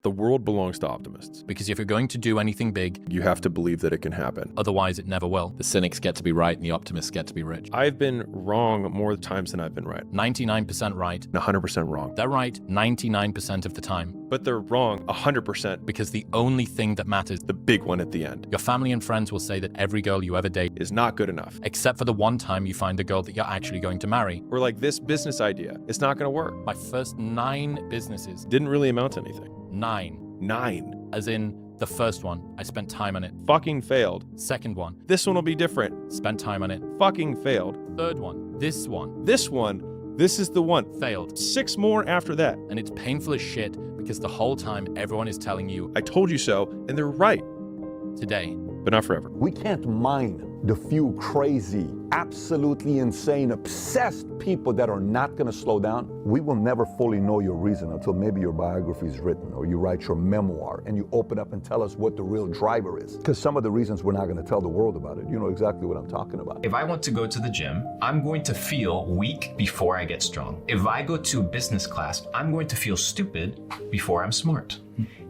The world belongs to optimists. Because if you're going to do anything big, you have to believe that it can happen. Otherwise, it never will. The cynics get to be right and the optimists get to be rich. I've been wrong more times than I've been right. 99% right. 100% wrong. They're right 99% of the time. But they're wrong 100%. Because the only thing that matters, the big one at the end. Your family and friends will say that every girl you ever date is not good enough. Except for the one time you find the girl that you're actually going to marry. Or like this business idea, it's not going to work. My first 9 businesses didn't really amount to anything. 9. As in the first one, I spent time on it. Fucking failed. Second one. This one will be different. Spent time on it. Fucking failed. Third one. This one. This one. This is the one. Failed. 6 more after that. And it's painful as shit because the whole time everyone is telling you, I told you so, and they're right. Today. But not forever. We can't mind the few crazy, absolutely insane, obsessed people that are not going to slow down. We will never fully know your reason until maybe your biography is written or you write your memoir and you open up and tell us what the real driver is. Because some of the reasons we're not going to tell the world about it, you know exactly what I'm talking about. If I want to go to the gym, I'm going to feel weak before I get strong. If I go to business class, I'm going to feel stupid before I'm smart.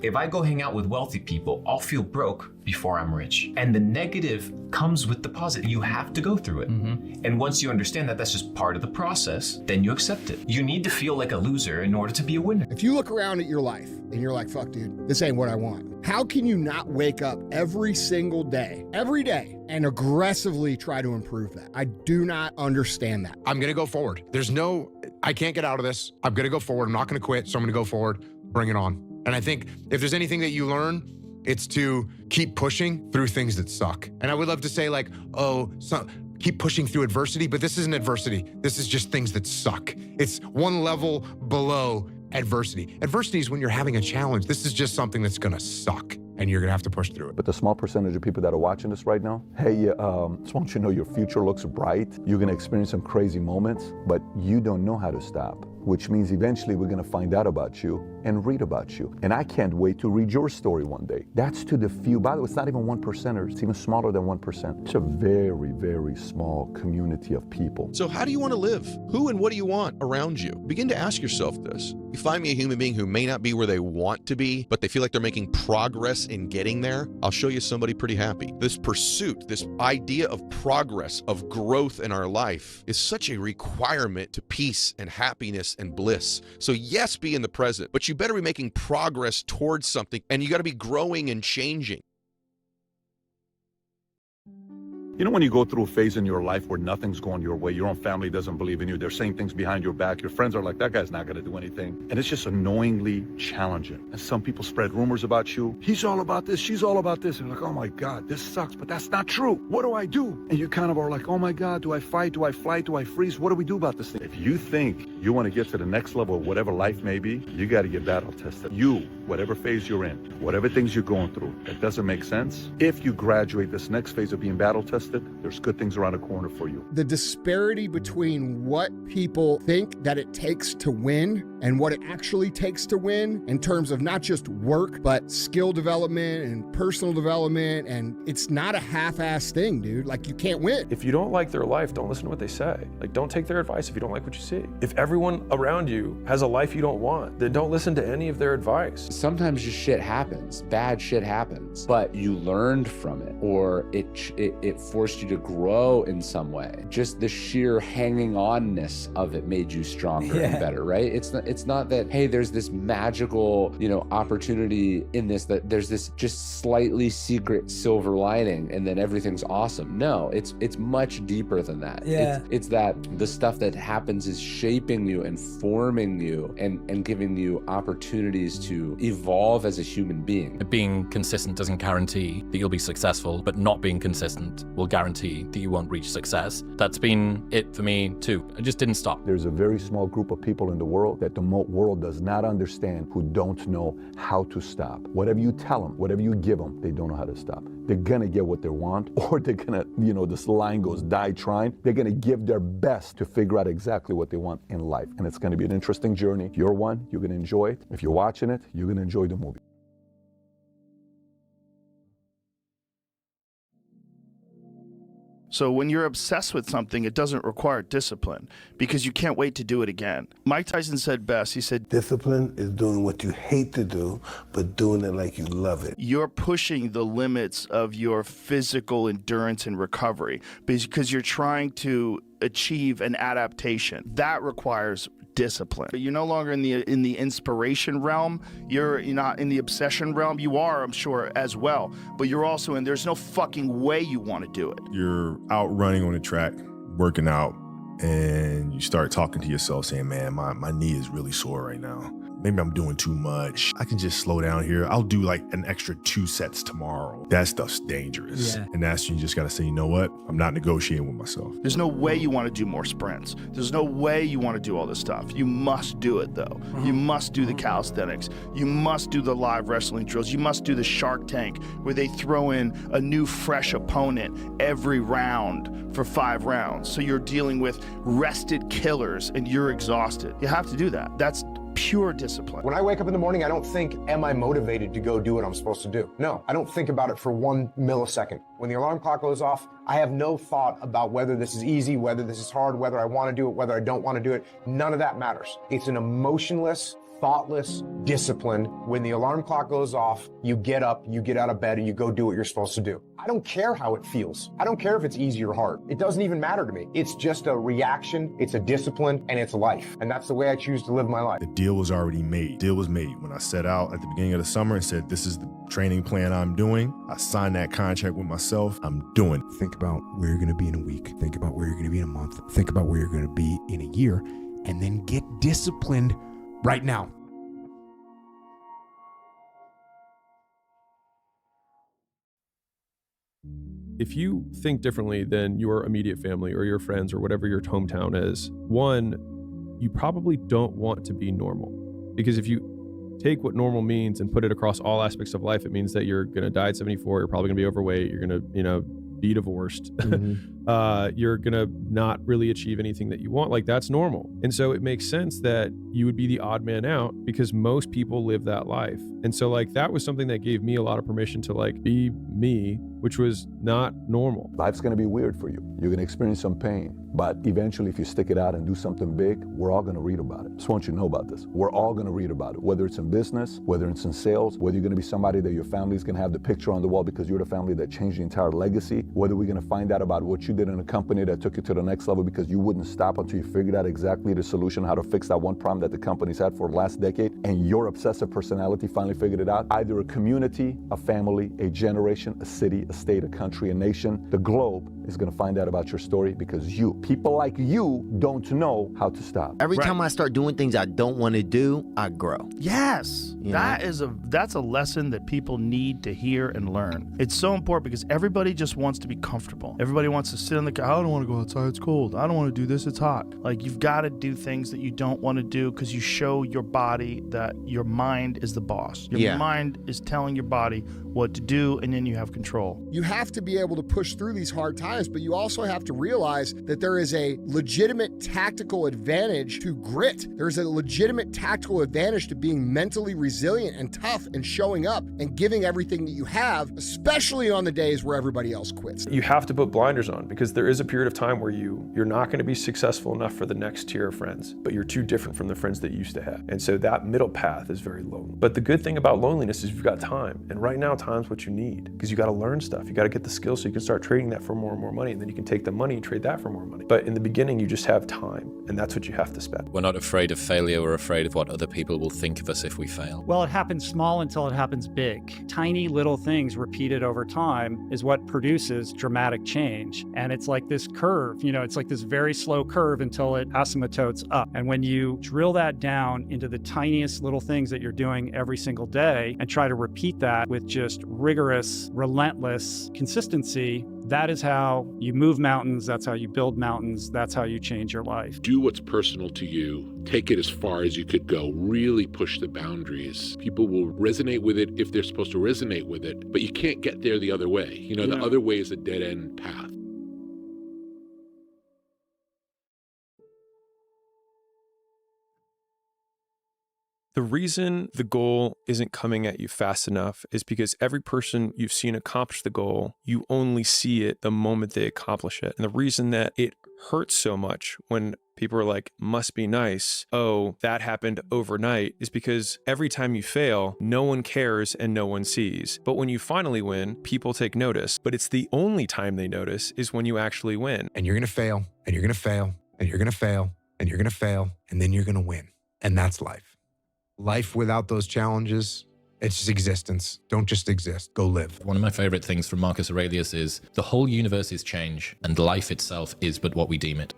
If I go hang out with wealthy people, I'll feel broke before I'm rich. And the negative comes with the positive. You have to go through it. And once you understand that that's just part of the process, then you accept it. You need to feel like a loser in order to be a winner. If you look around at your life and you're like, fuck dude, this ain't what I want. How can you not wake up every single day, every day, and aggressively try to improve that? I do not understand that. I'm gonna go forward. I can't get out of this. I'm gonna go forward. I'm not gonna quit, so I'm gonna go forward, bring it on. And I think if there's anything that you learn, it's to keep pushing through things that suck. And I would love to say like, keep pushing through adversity, but this isn't adversity. This is just things that suck. It's one level below adversity. Adversity is when you're having a challenge. This is just something that's gonna suck and you're gonna have to push through it. But the small percentage of people that are watching this right now, hey, just want you to know your future looks bright. You're gonna experience some crazy moments, but you don't know how to stop, which means eventually we're gonna find out about you and read about you. And I can't wait to read your story one day. That's to the few. By the way, it's not even 1%ers. It's even smaller than 1%. It's a very, very small community of people. So how do you want to live? Who and what do you want around you? Begin to ask yourself this. You find me a human being who may not be where they want to be, but they feel like they're making progress in getting there, I'll show you somebody pretty happy. This pursuit, this idea of progress, of growth in our life is such a requirement to peace and happiness and bliss. So yes, be in the present, but you better be making progress towards something, and you got to be growing and changing. You know when you go through a phase in your life where nothing's going your way, your own family doesn't believe in you, they're saying things behind your back, your friends are like, that guy's not gonna do anything. And it's just annoyingly challenging. And some people spread rumors about you. He's all about this, she's all about this. And you're like, oh my God, this sucks, but that's not true. What do I do? And you kind of are like, oh my God, do I fight? Do I flight? Do I freeze? What do we do about this thing? If you think you want to get to the next level of whatever life may be, you got to get battle tested. You, whatever phase you're in, whatever things you're going through, that doesn't make sense. If you graduate this next phase of being battle tested, there's good things around the corner for you. The disparity between what people think that it takes to win and what it actually takes to win in terms of not just work, but skill development and personal development. And it's not a half-ass thing, dude. Like, you can't win. If you don't like their life, don't listen to what they say. Like, don't take their advice if you don't like what you see. If everyone around you has a life you don't want, then don't listen to any of their advice. Sometimes just shit happens, bad shit happens, but you learned from it, or it forced you to grow in some way. Just the sheer hanging on-ness of it made you stronger and better, right? It's not that, hey, there's this magical, opportunity in this, that there's this just slightly secret silver lining and then everything's awesome. No, it's much deeper than that. Yeah. It's that the stuff that happens is shaping you and forming you and giving you opportunities to evolve as a human being. Being consistent doesn't guarantee that you'll be successful, but not being consistent will guarantee that you won't reach success. That's been it for me too. I just didn't stop. There's a very small group of people in the world that the world does not understand, who don't know how to stop. Whatever you tell them, whatever you give them, they don't know how to stop. They're gonna get what they want, or they're gonna, this line goes, die trying. They're gonna give their best to figure out exactly what they want in life. And it's gonna be an interesting journey. If you're one, you're gonna enjoy it. If you're watching it, you're gonna enjoy the movie. So when you're obsessed with something, it doesn't require discipline because you can't wait to do it again. Mike Tyson said best, he said, discipline is doing what you hate to do, but doing it like you love it. you're pushing the limits of your physical endurance and recovery because you're trying to achieve an adaptation. That requires discipline. You're no longer in the inspiration realm. You're not in the obsession realm. You are, I'm sure, as well. But you're also in, there's no fucking way you want to do it. You're out running on the track, working out, and you start talking to yourself saying, man, my knee is really sore right now. Maybe I'm doing too much. I can just slow down here. I'll do like an extra 2 sets tomorrow. That stuff's dangerous. Yeah. And that's when you just gotta say, you know what? I'm not negotiating with myself. There's no way you want to do more sprints. There's no way you want to do all this stuff. You must do it though. You must do the calisthenics. You must do the live wrestling drills. You must do the Shark Tank where they throw in a new fresh opponent every round for 5 rounds. So you're dealing with rested killers and you're exhausted. You have to do that. That's pure discipline. When I wake up in the morning, I don't think, am I motivated to go do what I'm supposed to do? No, I don't think about it for 1 millisecond. When the alarm clock goes off, I have no thought about whether this is easy, whether this is hard, whether I want to do it, whether I don't want to do it. None of that matters. It's an emotionless, thoughtless discipline. When the alarm clock goes off, you get up, you get out of bed, and you go do what you're supposed to do. I don't care how it feels. I don't care if it's easy or hard. It doesn't even matter to me. It's just a reaction, it's a discipline, and it's life. And that's the way I choose to live my life. The deal was already made. The deal was made when I set out at the beginning of the summer and said, this is the training plan I'm doing. I signed that contract with myself. I'm doing it. Think about where you're going to be in a week. Think about where you're going to be in a month. Think about where you're going to be in a year. And then get disciplined right now. If you think differently than your immediate family or your friends or whatever your hometown is, one, you probably don't want to be normal. Because if you take what normal means and put it across all aspects of life, it means that you're going to die at 74, you're probably going to be overweight, you're going to, be divorced. You're going to not really achieve anything that you want. Like, that's normal. And so it makes sense that you would be the odd man out because most people live that life. And so like, that was something that gave me a lot of permission to like be me, which was not normal. Life's going to be weird for you. You're going to experience some pain, but eventually if you stick it out and do something big, we're all going to read about it. Just want you to know about this. We're all going to read about it, whether it's in business, whether it's in sales, whether you're going to be somebody that your family's going to have the picture on the wall because you're the family that changed the entire legacy, whether we're going to find out about what you did in a company that took you to the next level because you wouldn't stop until you figured out exactly the solution, how to fix that one problem that the company's had for the last decade, and your obsessive personality finally figured it out. Either a community, a family, a generation, a city, a state, a country, a nation, the globe is going to find out about your story because people like you don't know how to stop. Every time I start doing things I don't want to do, I grow. Yes, that's a lesson that people need to hear and learn. It's so important because everybody just wants to be comfortable. Everybody wants to sit on the couch. I don't want to go outside, it's cold. I don't want to do this, it's hot. Like, you've got to do things that you don't want to do because you show your body that your mind is the boss. Your mind is telling your body what to do, and then you have control. You have to be able to push through these hard times, but you also have to realize that there is a legitimate tactical advantage to grit. There's a legitimate tactical advantage to being mentally resilient and tough and showing up and giving everything that you have, especially on the days where everybody else quits. You have to put blinders on because there is a period of time where you're not going to be successful enough for the next tier of friends, but you're too different from the friends that you used to have. And so that middle path is very lonely. But the good thing about loneliness is you've got time. And right now, time's what you need because you got to learn stuff. You got to get the skills so you can start trading that for more and more money. And then you can take the money and trade that for more money. But in the beginning, you just have time, and that's what you have to spend. We're not afraid of failure. We're afraid of what other people will think of us if we fail. Well, it happens small until it happens big. Tiny little things repeated over time is what produces dramatic change. And it's like this curve, it's like this very slow curve until it asymptotes up. And when you drill that down into the tiniest little things that you're doing every single day and try to repeat that with just rigorous, relentless consistency, that is how you move mountains. That's how you build mountains. That's how you change your life. Do what's personal to you. Take it as far as you could go. Really push the boundaries. People will resonate with it if they're supposed to resonate with it, but you can't get there the other way. The other way is a dead-end path. The reason the goal isn't coming at you fast enough is because every person you've seen accomplish the goal, you only see it the moment they accomplish it. And the reason that it hurts so much when people are like, must be nice, oh, that happened overnight, is because every time you fail, no one cares and no one sees. But when you finally win, people take notice. But it's the only time they notice is when you actually win. And you're going to fail, and you're going to fail, and you're going to fail, and you're going to fail, and then you're going to win. And that's life. Life without those challenges, it's just existence. Don't just exist, go live. One of my favorite things from Marcus Aurelius is the whole universe is change and life itself is but what we deem it.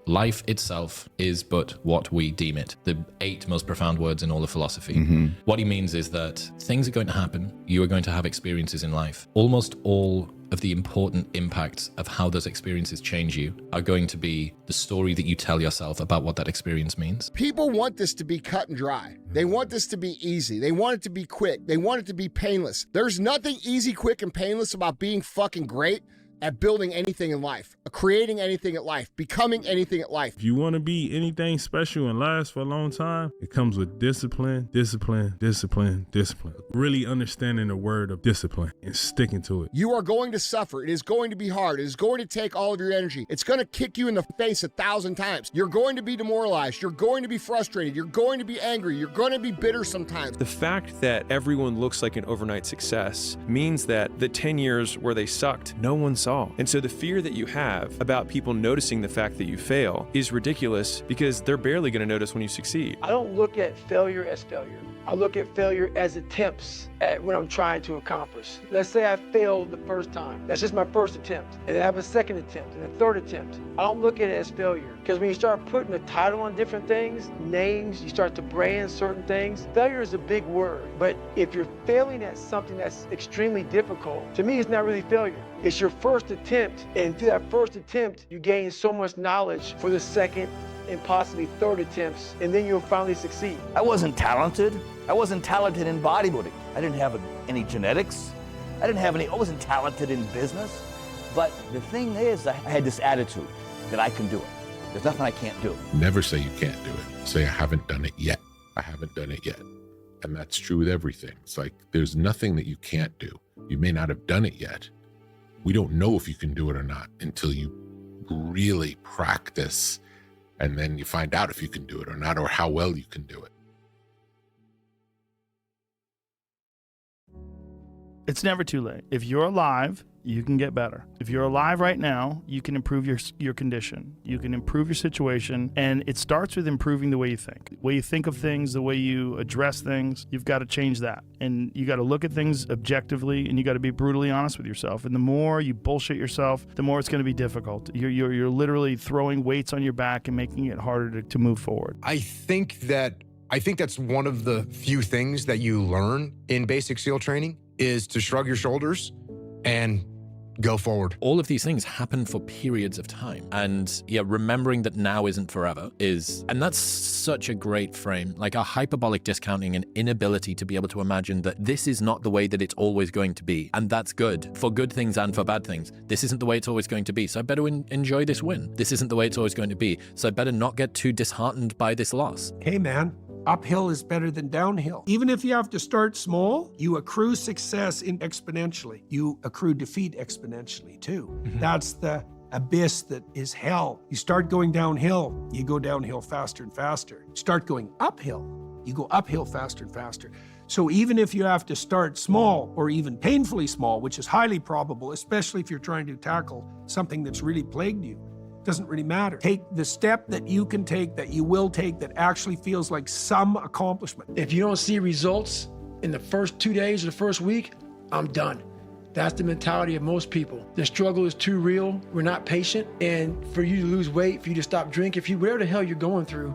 Life itself is but what we deem it. The 8 most profound words in all of philosophy. What he means is that things are going to happen. You are going to have experiences in life. Almost all of the important impacts of how those experiences change you are going to be the story that you tell yourself about what that experience means. People want this to be cut and dry. They want this to be easy. They want it to be quick. They want it to be painless. There's nothing easy, quick, and painless about being fucking great at building anything in life, creating anything in life, becoming anything in life. If you want to be anything special and last for a long time, it comes with discipline, discipline, discipline, discipline. Really understanding the word of discipline and sticking to it. You are going to suffer. It is going to be hard. It is going to take all of your energy. It's going to kick you in the face 1,000 times. You're going to be demoralized. You're going to be frustrated. You're going to be angry. You're going to be bitter sometimes. The fact that everyone looks like an overnight success means that the 10 years where they sucked, no one saw. And so the fear that you have about people noticing the fact that you fail is ridiculous because they're barely going to notice when you succeed. I don't look at failure as failure. I look at failure as attempts at what I'm trying to accomplish. Let's say I failed the first time. That's just my first attempt. And I have a second attempt and a third attempt. I don't look at it as failure. Because when you start putting a title on different things, names, you start to brand certain things, failure is a big word. But if you're failing at something that's extremely difficult, to me, it's not really failure. It's your first attempt. And through that first attempt, you gain so much knowledge for the second and possibly third attempts, and then you'll finally succeed. I wasn't talented. I wasn't talented in bodybuilding. I didn't have any genetics. I wasn't talented in business. But the thing is, I had this attitude that I can do it. There's nothing I can't do. Never say you can't do it. Say, I haven't done it yet. I haven't done it yet. And that's true with everything. It's like, there's nothing that you can't do. You may not have done it yet. We don't know if you can do it or not until you really practice. And then you find out if you can do it or not, or how well you can do it. It's never too late. If you're alive, you can get better. If you're alive right now, you can improve your condition. You can improve your situation. And it starts with improving the way you think. The way you think of things, the way you address things, you've got to change that. And you got to look at things objectively, and you got to be brutally honest with yourself. And the more you bullshit yourself, the more it's going to be difficult. You're literally throwing weights on your back and making it harder to move forward. I think that's one of the few things that you learn in basic SEAL training is to shrug your shoulders and go forward. All of these things happen for periods of time. And yeah, remembering that now isn't forever and that's such a great frame, like a hyperbolic discounting and inability to be able to imagine that this is not the way that it's always going to be. And that's good for good things and for bad things. This isn't the way it's always going to be. So I better enjoy this win. This isn't the way it's always going to be. So I better not get too disheartened by this loss. Hey man, uphill is better than downhill. Even if you have to start small, you accrue success exponentially. You accrue defeat exponentially too. That's the abyss that is hell. You start going downhill, you go downhill faster and faster. Start going uphill, you go uphill faster and faster. So even if you have to start small or even painfully small, which is highly probable, especially if you're trying to tackle something that's really plagued you, doesn't really matter. Take the step that you can take, that you will take, that actually feels like some accomplishment. If you don't see results in the first 2 days or the first week, I'm done. That's the mentality of most people. The struggle is too real. We're not patient. And for you to lose weight, for you to stop drinking, whatever the hell you're going through,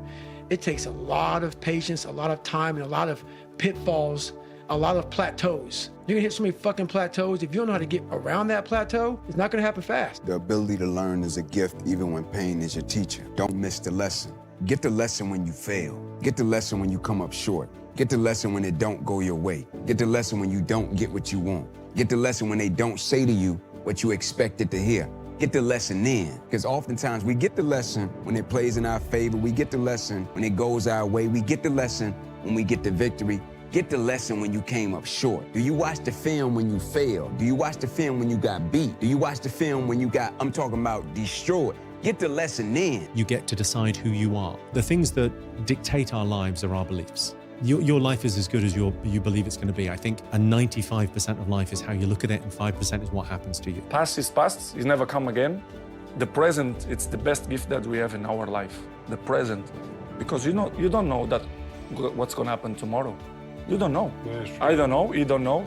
it takes a lot of patience, a lot of time, and a lot of pitfalls, a lot of plateaus. You're gonna hit so many fucking plateaus. If you don't know how to get around that plateau, it's not gonna happen fast. The ability to learn is a gift even when pain is your teacher. Don't miss the lesson. Get the lesson when you fail. Get the lesson when you come up short. Get the lesson when it don't go your way. Get the lesson when you don't get what you want. Get the lesson when they don't say to you what you expected to hear. Get the lesson then, because oftentimes we get the lesson when it plays in our favor. We get the lesson when it goes our way. We get the lesson when we get the victory? Get the lesson when you came up short. Do you watch the film when you failed? Do you watch the film when you got beat? Do you watch the film when you got, I'm talking about destroyed? Get the lesson then. You get to decide who you are. The things that dictate our lives are our beliefs. Your life is as good as you believe it's going to be. I think a 95% of life is how you look at it, and 5% is what happens to you. Past is past, it's never come again. The present, it's the best gift that we have in our life. The present, because you don't know that what's going to happen tomorrow. You don't know. I don't know, you don't know.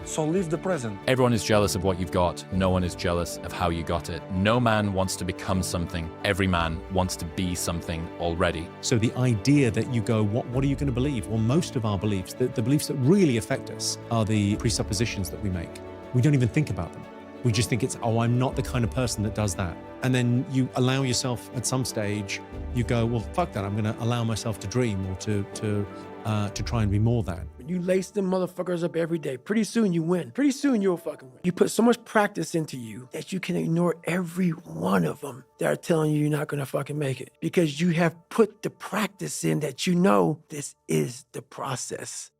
So live the present. Everyone is jealous of what you've got. No one is jealous of how you got it. No man wants to become something. Every man wants to be something already. So the idea that you go, what are you going to believe? Well, most of our beliefs, the beliefs that really affect us, are the presuppositions that we make. We don't even think about them. We just think it's, oh, I'm not the kind of person that does that. And then you allow yourself at some stage, you go, well, fuck that. I'm going to allow myself to dream or to try and be more than. You lace them motherfuckers up every day. Pretty soon you win. Pretty soon you'll fucking win. You put so much practice into you that you can ignore every one of them that are telling you you're not gonna fucking make it. Because you have put the practice in that you know this is the process.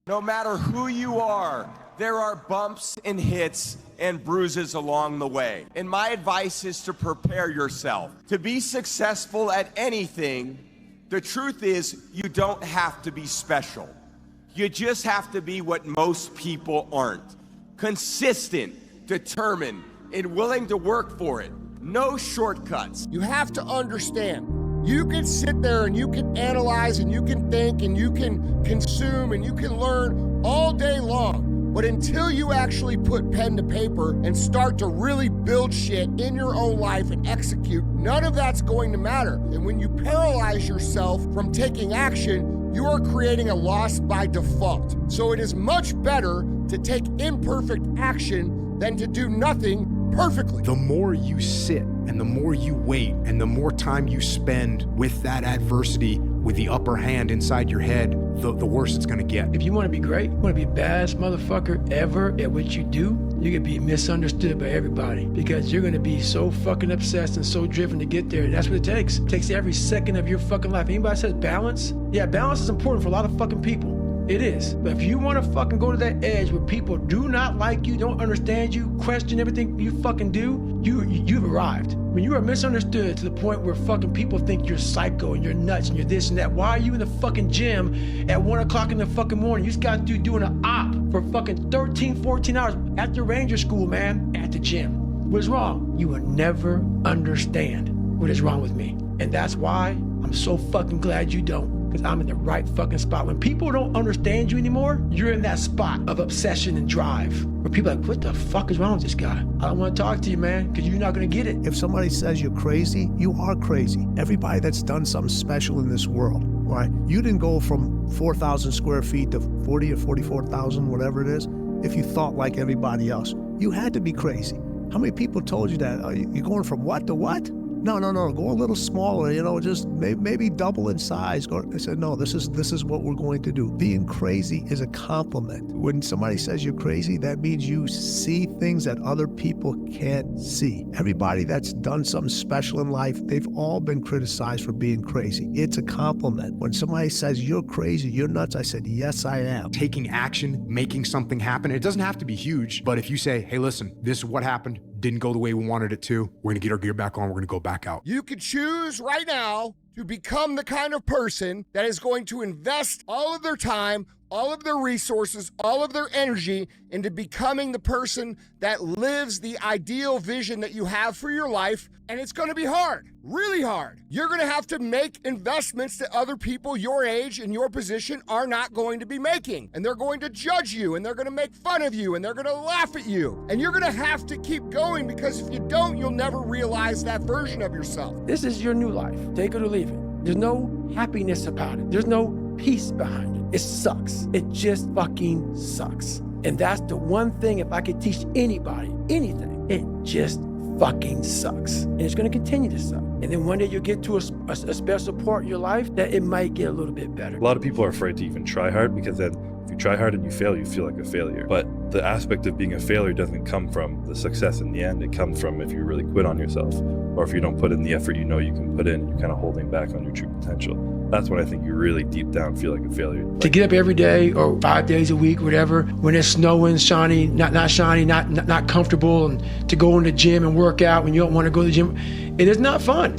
No matter who you are, there are bumps and hits and bruises along the way. And my advice is to prepare yourself. To be successful at anything, the truth is you don't have to be special. You just have to be what most people aren't. Consistent, determined, and willing to work for it. No shortcuts. You have to understand. You can sit there and you can analyze and you can think and you can consume and you can learn all day long. But until you actually put pen to paper and start to really build shit in your own life and execute, none of that's going to matter. And when you paralyze yourself from taking action, you are creating a loss by default. So it is much better to take imperfect action than to do nothing perfectly. The more you sit and the more you wait and the more time you spend with that adversity, with the upper hand inside your head, the worse it's gonna get. If you wanna be great, you wanna be the baddest motherfucker ever at what you do, you're gonna be misunderstood by everybody because you're gonna be so fucking obsessed and so driven to get there. And that's what it takes. It takes every second of your fucking life. Anybody says balance? Yeah, balance is important for a lot of fucking people. It is. But if you want to fucking go to that edge where people do not like you, don't understand you, question everything you fucking do, you've arrived. When you are misunderstood to the point where fucking people think you're psycho and you're nuts and you're this and that, why are you in the fucking gym at 1 o'clock in the fucking morning? You just got to doing an op for fucking 13, 14 hours at the Ranger School, man, at the gym. What is wrong? You will never understand what is wrong with me. And that's why I'm so fucking glad you don't. Because I'm in the right fucking spot. When people don't understand you anymore, you're in that spot of obsession and drive. Where people are like, what the fuck is wrong with this guy? I don't want to talk to you, man, because you're not going to get it. If somebody says you're crazy, you are crazy. Everybody that's done something special in this world, right? You didn't go from 4,000 square feet to 40 or 44,000, whatever it is, if you thought like everybody else. You had to be crazy. How many people told you that? You're going from what to what? No, go a little smaller, just maybe double in size. I said, no, this is what we're going to do. Being crazy is a compliment. When somebody says you're crazy, that means you see things that other people can't see. Everybody that's done something special in life, they've all been criticized for being crazy. It's a compliment. When somebody says you're crazy, you're nuts, I said, yes, I am. Taking action, making something happen. It doesn't have to be huge, but if you say, hey, listen, this is what happened, didn't go the way we wanted it to, we're gonna get our gear back on, we're gonna go back out. You could choose right now to become the kind of person that is going to invest all of their time, all of their resources, all of their energy into becoming the person that lives the ideal vision that you have for your life. And it's going to be hard, really hard. You're going to have to make investments that other people your age and your position are not going to be making. And they're going to judge you, and they're going to make fun of you, and they're going to laugh at you. And you're going to have to keep going, because if you don't, you'll never realize that version of yourself. This is your new life. Take it or leave it. There's no happiness about it. There's no peace behind it. It sucks. It just fucking sucks. And that's the one thing, if I could teach anybody anything, it just fucking sucks. And it's gonna continue to suck. And then one day you'll get to a special part in your life that it might get a little bit better. A lot of people are afraid to even try hard because then If you try hard and you fail, you feel like a failure. But the aspect of being a failure doesn't come from the success in the end. It comes from if you really quit on yourself, or if you don't put in the effort you know you can put in, and you're kind of holding back on your true potential. That's when I think you really deep down feel like a failure. To get up every day or 5 days a week, whatever, when it's snowing, shiny, not shiny, not comfortable, and to go in the gym and work out when you don't want to go to the gym, it is not fun.